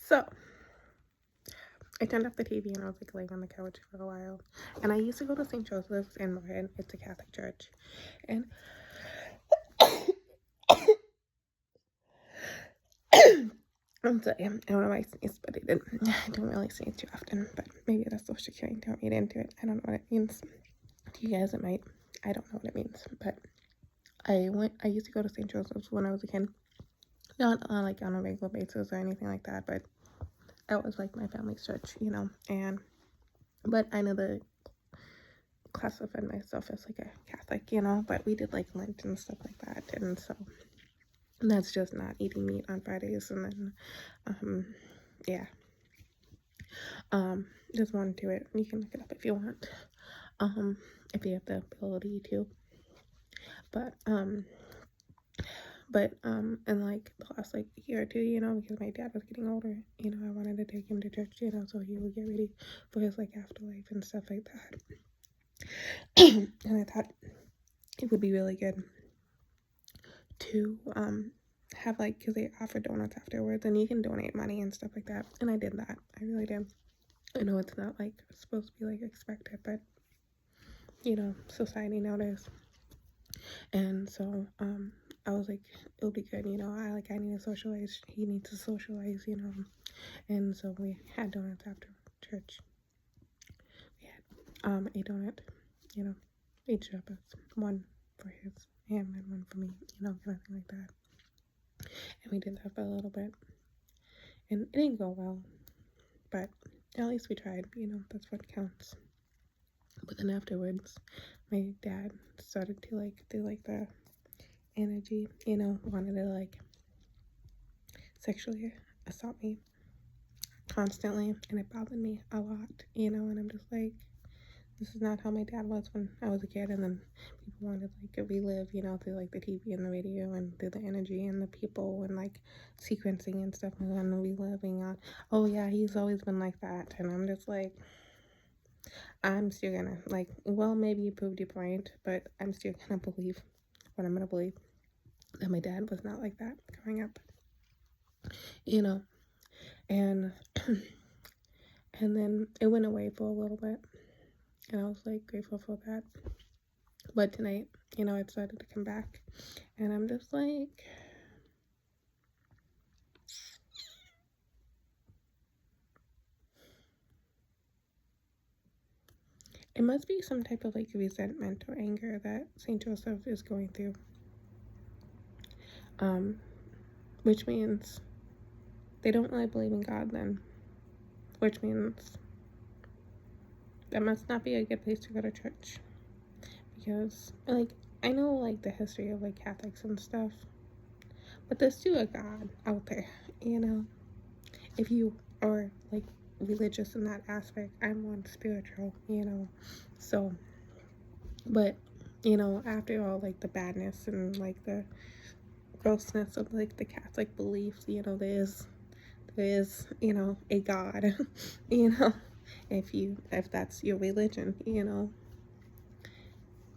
So I turned off the TV and I was like laying on the couch for a while. And I used to go to St. Joseph's in Martin. It's a Catholic church. And I'm sorry, I don't know why I sneezed, but I don't really sneeze too often. But maybe that's social curing. Don't read into it. I don't know what it means. To you guys, it might. I don't know what it means. But I used to go to St. Joseph's when I was a kid. Not like on a regular basis or anything like that, but that was like my family's church, but I know the classified myself as like a Catholic, but we did like Lent and stuff like that, and so that's just not eating meat on Fridays, and then yeah, there's more to it. You can look it up if you want, if you have the ability to, but in like the last like year or two, because my dad was getting older, I wanted to take him to church, so he would get ready for his like afterlife and stuff like that. And I thought it would be really good to have like, because they offer donuts afterwards and you can donate money and stuff like that, and I did that. I really did. I know it's not like supposed to be like expected, but society nowadays. And so I was like, it'll be good, I need to socialize, he needs to socialize, and so we had donuts after church. We had a donut, each of us, one for him and one for me, kind of thing like that. And we did that for a little bit, and it didn't go well, but at least we tried, that's what counts. But then afterwards, my dad started to like do like the energy, wanted to like sexually assault me constantly, and it bothered me a lot, and I'm just like, this is not how my dad was when I was a kid. And then people wanted like to relive, through like the TV and the radio and through the energy and the people and like sequencing and stuff, and then reliving on, oh yeah, he's always been like that. And I'm just like, I'm still gonna like, well, maybe you proved your point, but I'm still gonna believe what I'm gonna believe, that my dad was not like that growing up, and and then it went away for a little bit, and I was like grateful for that. But tonight, it started to come back, and I'm just like, it must be some type of like resentment or anger that St. Joseph is going through, which means they don't really believe in God then, which means that must not be a good place to go to church, because like, I know like the history of like Catholics and stuff, but there's still a God out there, if you are like religious in that aspect. I'm more spiritual, so, but after all like the badness and like the grossness of like the Catholic beliefs, there is a God, if that's your religion,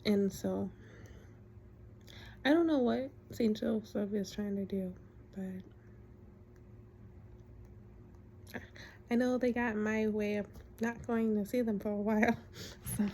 and so I don't know what St. Joseph is trying to do, but I know they got my way of not going to see them for a while, so